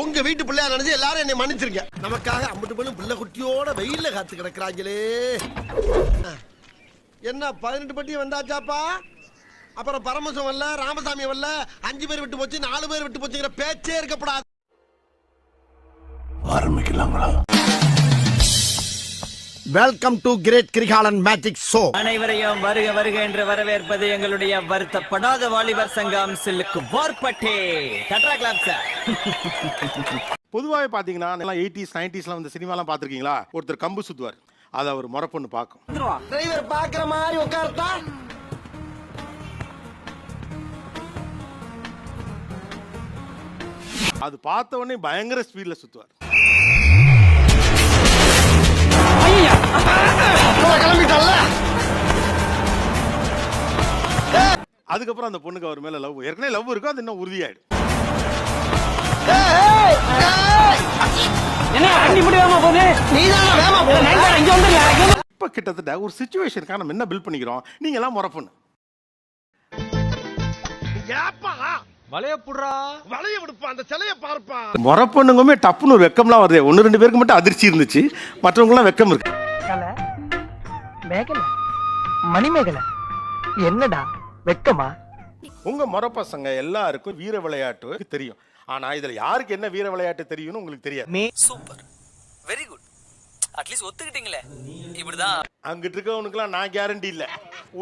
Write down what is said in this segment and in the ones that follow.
உங்க வீட்டு பிள்ளையா நினைச்சு எல்லாரும் என்னை மன்னிச்சிருங்க. நமக்காக அம்பட்டு போலும் பிள்ளை குட்டியோட வெயில்ல காத்து கிடக்குறாங்களே. என்ன 18 பட்டி வந்தாச்சாப்பா? அப்புறம் பரமசம் வரல, ராமசாமி வரல, 5 பேர் விட்டு போச்சு, 4 பேர் விட்டு போச்சுங்கிற பேச்சே இருக்கப்படாது. ஆரம்பிக்கலாங்களா? Welcome to great Kirikalan magic show. அனைவரையும் வருக வருக என்று வரவேற்பது எங்களுடைய வருத்தப்படாத வாலிபர் சங்கம் சில்லுக்கு வார்பட்டே. பொதுவாகவே பார்த்தீங்கன்னா 80s 90s வந்து சினிமாலாம் பார்த்துருக்கீங்களா? ஒருத்தர் கம்பு சுத்துவார், அதை அவர் முறப்பொண்ணு பார்க்கும். டிரைவர் பார்க்குற மாதிரி உட்கார்த்தா அது பார்த்த உடனே பயங்கர ஸ்பீட்ல சுத்துவார். அதுக்கப்புறம் அந்த பொண்ணுக்கு அவர் மேல லவ், ஏற்கனவே லவ் இருக்கும், அது இன்னும் உறுதியாயிடும். இப்ப கிட்டத்தட்ட ஒரு சிச்சுவேஷனுக்காக நம்ம என்ன பில்ட் பண்ணிக்கிறோம், நீங்க எல்லாம் முறப்பொண்ணு. முறப்பொண்ணுங்குமே டப்புன்னு ஒரு வெக்கம்லாம் வருது. 1-2 பேருக்கு மட்டும் அதிர்ச்சி இருந்துச்சு, மற்றவங்கலாம் வெக்கம் இருக்கு. மணிமேகலை என்னடா வெக்கமா? உங்க முறை பசங்க எல்லாருக்கும் வீர விளையாட்டு தெரியும். ஆனா இதுல யாருக்கு என்ன வீர விளையாட்டு தெரியும்னு உங்களுக்கு தெரியாது. சூப்பர், வெரி குட், அட்லீஸ்ட் ஒத்துக்கிட்டீங்களே. இப்படிதான் அங்கிட்டு இருக்கவனுக்குலாம் நான் கேரண்டி இல்ல.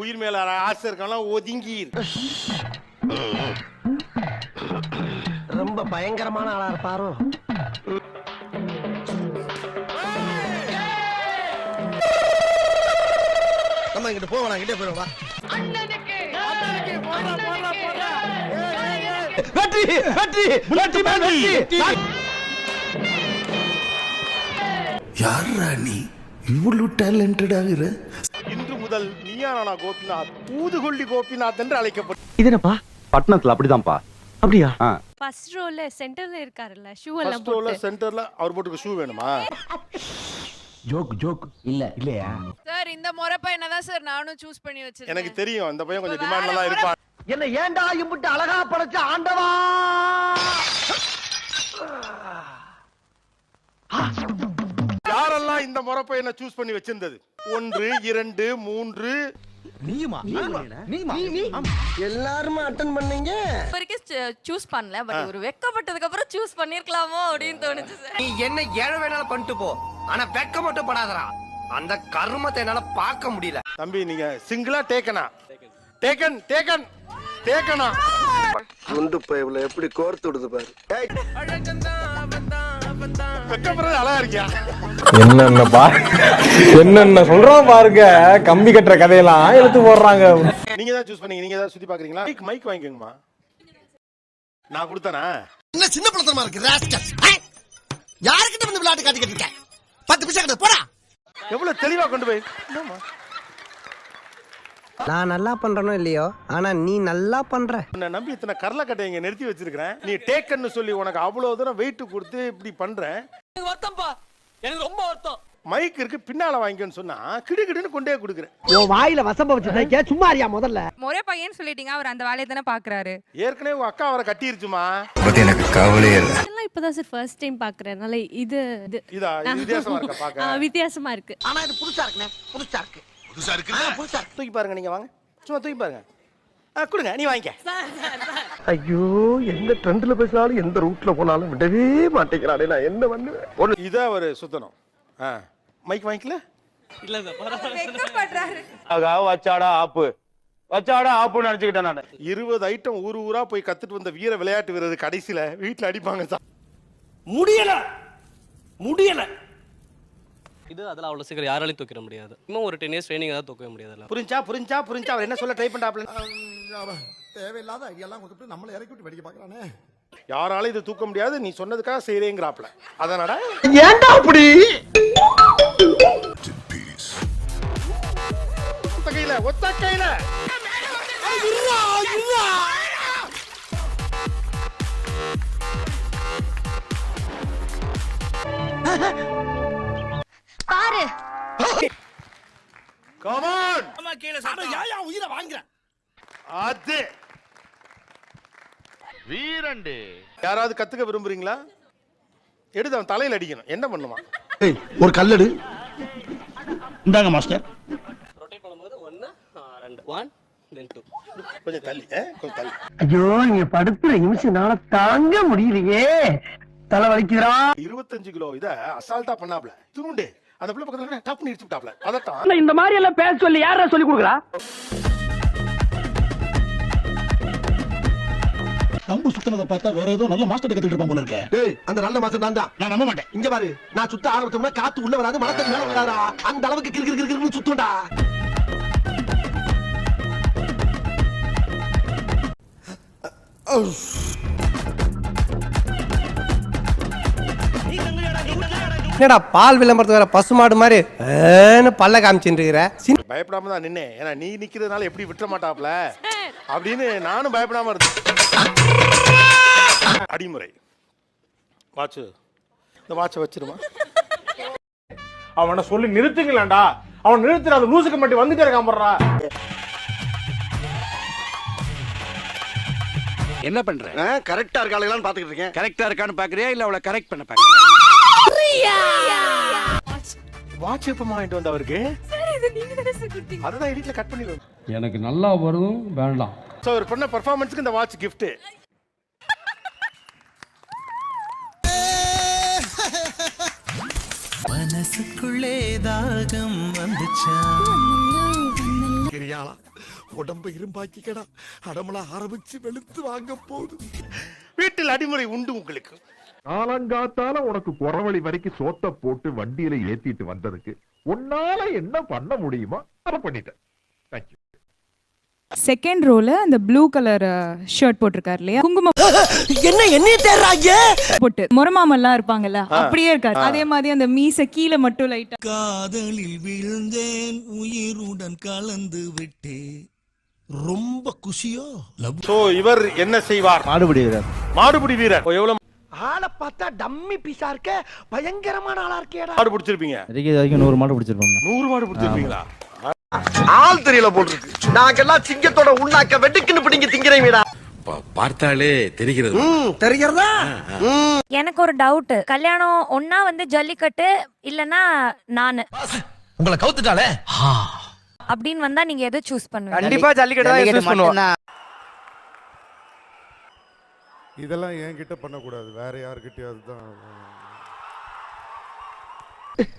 உயிர் மேல ஆசை இருக்கலாம், ஒதுங்கி. ரொம்ப பயங்கரமான ஆளா இருப்பாரோ. நம்ம இங்கிட்டு போவோம், இங்கிட்டே போயிடுவா. வெற்றி வெற்றி வெற்றி வெற்றி. யாரா நீ இவ்வளவு டேலண்டட் ஆகுற? இன்று முதல் நீயா நானா கோபிநாத் ஊதுகொல்லி கோபிநாத் என்று அழைக்கப்படும். இது என்னப்பா? பட்டணத்துல அப்படிதான்ப்பா. அப்படியா? ஃபர்ஸ்ட் ரோல சென்டர்ல இருக்காருல்ல, ஷூ எல்லாம் ஃபர்ஸ்ட் ரோல சென்டர்ல அவர் போட்டுக்க ஷூ வேணுமா? ஜோக் இல்லையா சார்? இந்த முறை பையனை தான் சார் நானும் சூஸ் பண்ணி வச்சிருக்கேன். எனக்கு தெரியும் அந்த பையன் கொஞ்சம் டிமாண்ட்ல தான் இருப்பான். என்ன ஏண்டா இம்புட்டு அழகா படைச்ச ஆண்டவா? யாரெல்லாம் இந்த முறை பையனை சூஸ் பண்ணி வச்சிருந்தது? 1 2 3 நீயுமா? எல்லாரும் அட்டெண்ட் பண்ணீங்க. வரைக்கும் சூஸ் பண்ணல, பட் ஒரு வெக்கப்பட்டதுக்கு அப்புறம் சூஸ் பண்ணிருக்கலாமோ அப்படின்னு தோணுச்சு சார். நீ என்ன ஏழ வேணாலும் பண்ணிட்டு போ, ஆனா வெக்க மட்டும் படாதடா. அந்த கர்மத்தை என்னால பார்க்க முடியல. தம்பி நீங்க சிங்கிளா டேக்கனா? டேக்கனா குண்டு பைப்ல எப்படி கோர்த்து விடுது பாரு. வெக்கப்படுறது அழகா இருக்கியா? என்னென்ன சொல்றோம் பாருங்க. கம்பி கட்டுற கதையெல்லாம் எடுத்து போடுறாங்க. நீங்க தான் சூஸ் பண்ணீங்க, நீங்க தான் சுத்தி பாக்குறீங்களா? மைக் வாங்கிக்கோங்கம்மா. நான் கொடுத்தனா? என்ன சின்ன பழத்தனமா இருக்கு ராஸ்கல். யார்கிட்ட வந்து விளையாட்டு காட்டிக்கிட்டு இருக்க? 10 பைசா கிட்ட போடா. எவ்வளவு தெளிவா கொண்டு போய். நான் நல்லா பண்றனோ இல்லையோ, ஆனா நீ நல்லா பண்ற. உன்னை நம்பி இத்தனை கரலக்கட்டை இங்க நிறுத்தி வச்சிருக்கிறேன். நீ டேக்கன்னு சொல்லி உனக்கு அவ்வளவு தூரம் வெயிட் கொடுத்து இப்படி பண்ற. வருத்தம்பா, எனக்கு ரொம்ப வருத்தம். மைக் இருக்கு, பின்னால வாங்கிக்கன்னு சொன்னா கிடுகிடுன்னு கொண்டே கொடுக்குறேன். உன் வாயில வசம்ப வச்சிருக்க, சும்மா அறியா முதல்ல. முறை பையன் சொல்லிட்டீங்க, அவர் அந்த வேலையை தானே பாக்குறாரு. ஏற்கனவே உங்க அக்கா அவரை கட்டிருச்சுமா. பட் எனக்கு கவலையே இல்ல. இதெல்லாம் இப்பதான் சார் ஃபர்ஸ்ட் டைம் பாக்குறேனால இது இதா வித்தியாசமா இருக்கா பாக்க? வித்தியாசமா இருக்கு. ஆனா இது புதுசா இருக்குனே. புதுசா இருக்கு. தூக்கி பாருங்க, நீங்க வாங்க, சும்மா தூக்கி பாருங்க. கொடுங்க, நீ வாங்கிக்க. ஐயோ, எந்த ட்ரெண்ட்ல பேசினாலும் எந்த ரூட்ல போனாலும் விடவே மாட்டேங்கிறானே, நான் என்ன பண்ணுவேன்? இத ஒரு சுத்தணும். மைக் வாங்கிக்கல இல்ல சார், வெக்கப்படுறாரு. வச்சாடா ஆப்புன்னு நினைச்சுக்கிட்டேன் நான். 20 ஐட்டம் ஊரா போய் கத்துட்டு வந்த வீர விளையாட்டு வீரர் கடைசியில வீட்டுல அடிப்பாங்க சார். முடியல. இது அதெல்லாம் அவ்வளோ சீக்கிரம் யாராலையும் தூக்கிட முடியாது. இன்னும் ஒரு 10 இயர்ஸ் ட்ரைனிங் தான் தூக்கவே முடியாது. புரிஞ்சா அவர் என்ன சொல்ல ட்ரை பண்றாப்ல? தேவையில்லாத ஐடியாலாம் கொடுத்து நம்மள இறக்கி விட்டு படிக்க பார்க்கறானே. யாராலும் இது தூக்க முடியாது, நீ சொன்னதுக்காக செய்றேங்கறாப்ல. அதனால ஏன்டா அப்படி? ஒத்த கையில பாரு. Come on. அம்மா கீழ சாப்பிடு. யாயா உயிரை வாங்குற? அது வீரண்டு. யாராவது கத்துக்க விரும்புறீங்களா? எடுத்து அவன் தலையில அடிக்கணும். என்ன பண்ணுவான்? ஒரு கல்லடு இந்தாங்க மாஸ்டர். ரொட்டேட் பண்ணும்போது 1 2 1 then 2. கொஞ்சம் தள்ளி, கொஞ்சம் தள்ளி. ஐயோ நீங்க படுத்துற நிமிஷம்னால தாங்க முடியலையே, தலை வலிக்குதுடா. 25 கிலோ இத அசால்ட்டா பண்ணாப்ல. துருண்டே அந்த பிள்ளை பக்கத்துல டப்னு இடிச்சு விட்டாப்ல. அதத்தான் இந்த மாதிரி எல்லாம் பேச சொல்லி யாரா சொல்லி கொடுக்குறா? கம்பு சுத்தினதை பார்த்தா வேற ஏதோ நல்ல மாஸ்டர் கத்துட்டு இருப்பான் போல இருக்கே. டேய் அந்த நல்ல மாசம் தான்டா. நான் நம்ப மாட்டேன். இங்க பாரு, நான் சுத்த ஆரம்பிச்சோம்னா காத்து உள்ள வராது, மரத்துக்கு மேல வராதா. அந்த அளவுக்கு கிறுகிறுன்னு சுத்துடா. என்னடா பால் விளம்பரத்துக்கு வர பசுமாடு மாதிரி பல்ல காமிச்சுட்டு இருக்கிற? பயப்படாம தான் நின்னேன். ஏன்னா நீ நிக்கிறதுனால எப்படி விட்டுற மாட்டாப்ல அப்படின்னு நானும் பயப்படாம இருந்தேன். அடிமுறை வாட்ச், இந்த வாட்சை வச்சிருமா. அவனை சொல்லி நிறுத்துங்களேன்டா. அவன் நிறுத்துற அந்த லூசுக்கு மட்டும் வந்துட்டே இருக்கான் போடுறா. என்ன பண்ற? கரெக்டா இருக்காளான்னு பாத்துக்கிட்டு இருக்கேன். கரெக்டா இருக்கான்னு பாக்குறியா இல்ல அவளை கரெக்ட் பண்ண பாக்குறியா? வாட்ச் எப்ப வாங்கிட்டு வந்த அவருக்கு? சார் இது நீங்க தானே சார் கொடுத்தீங்க. அதுதான் எடிட்ல கட் பண்ணிடுவோம். எனக்கு நல்லா வரும் வேண்டாம். சோ அவர் பண்ண பெர்ஃபார்மன்ஸ்க்கு இந்த வாட்ச் gift. மனசுக்குள்ளே தாகம் வந்துச்சா கிரியாளா உடம்ப இரும்பாக்கிக்கடா. அடமலா ஆரம்பிச்சு வெளுத்து வாங்க போகுது. வீட்டில் அடிமுறை உண்டு உங்களுக்கு. காலங்காத்தால உனக்கு குறவழி வரைக்கும் சோத்த போட்டு வண்டியில ஏத்திட்டு வந்ததுக்கு உன்னால என்ன பண்ண முடியுமோ அதை பண்ணிட்டேன். தேங்க்யூ. செகண்ட் ரோல அந்த ப்ளூ கலர் ஷர்ட் போட்டிருக்காரு இல்லையா, குங்குமம் என்ன தேடுறாங்க போட்டு முறமாமெல்லாம் இருப்பாங்கல்ல, அப்படியே இருக்காரு. அதே மாதிரி அந்த மீசை கீழே மட்டும் லைட்டா. காதலில் விழுந்தேன் உயிருடன் கலந்து விட்டே ரொம்ப குஷியோ. சோ இவர் என்ன செய்வார்? மாடுபிடி வீரர். மாடுபிடி வீரர். எவ்வளவு ஆளை பார்த்தா டம்மி பீஸா இருக்க, பயங்கரமான ஆளா இருக்கேடா. மாடு பிடிச்சிருப்பீங்க? இதுக்கு வரைக்கும் 100 மாடு பிடிச்சிருப்போம். 100 மாடு பிடிச்சிருப்பீங்களா? ஆள் தெரியல போட்டுருக்கு. நாங்கெல்லாம் சிங்கத்தோட உண்ணாக்க வெட்டுக்குன்னு பிடிங்க திங்கிறீங்கடா. பார்த்தாலே தெரிகிறது. தெரிகிறதா? எனக்கு ஒரு டவுட். கல்யாணம் ஒண்ணா வந்து ஜல்லிக்கட்டு இல்லனா நானு உங்களை கவுத்துட்டாலே அப்படின்னு வந்தா நீங்க எதை சூஸ் பண்ணுவீங்க? கண்டிப்பா ஜல்லிக்கட்டு தான் யூஸ் பண்ணுவோம். இதெல்லாம் என்கிட்ட பண்ணக்கூடாது, வேற யாருக்கிட்டயாவது தான்.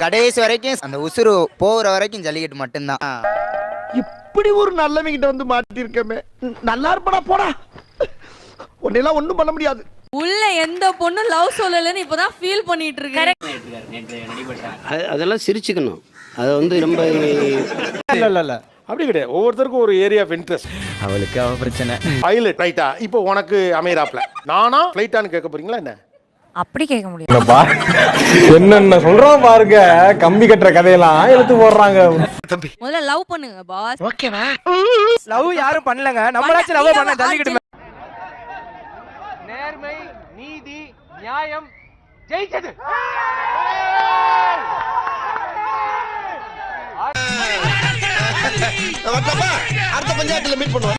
கடைசி வரைக்கும் அந்த உசுறு போகிற வரைக்கும் ஜல்லிக்கட்டு மட்டும்தான். இப்படி ஒரு நல்லவங்கிட்ட வந்து மாட்டிருக்கமே. நல்லா இருப்படா போடா. உன்னெல்லாம் ஒண்ணும் பண்ண முடியாது. உள்ள எந்த பொண்ணும் லவ் சொல்லலன்னு இப்பதான் ஃபீல் பண்ணிட்டு இருக்கேன். அதெல்லாம் சிரிச்சுக்கணும். அது வந்து ரொம்ப இல்ல அப்படி கிடையாது. ஒவ்வொருத்தருக்கும் ஒரு ஏரியா ஆஃப் இன்ட்ரெஸ்ட். அவளுக்கு அவ பிரச்சனை. பைலட் ரைட்டா? இப்போ உனக்கு அமையறாப்ல நானா ஃளைட்டான்னு கேட்க போறீங்களா என்ன? அப்படி கேட்க முடியும். என்னென்ன சொல்றான் பாருங்க. கம்பி கட்டுற கதையெல்லாம் எடுத்து போடுறாங்க. முதல்ல லவ் பண்ணுங்க பாஸ். ஓகேவா? லவ் யாரும் பண்ணலங்க, நம்மளாச்சும் லவ் பண்ண ஜல்லிக்கட்டு. நேர்மை, நீதி, நியாயம் ஜெயிச்சது. அடுத்த பஞ்சாயத்துல மீட் பண்ணுவோம்.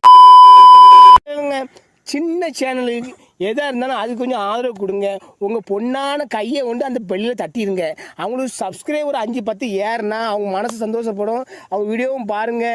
சின்ன சேனலுக்கு எதா இருந்தாலும் அது கொஞ்சம் ஆதரவு கொடுங்க. உங்க பொண்ணான கையை கொண்டு அந்த பெல்லில தட்டிடுங்க. அவங்களுக்கு சப்ஸ்கிரைபர் 5-10 ஏறுனா அவங்க மனசு சந்தோஷப்படும். அவங்க வீடியோவும் பாருங்க.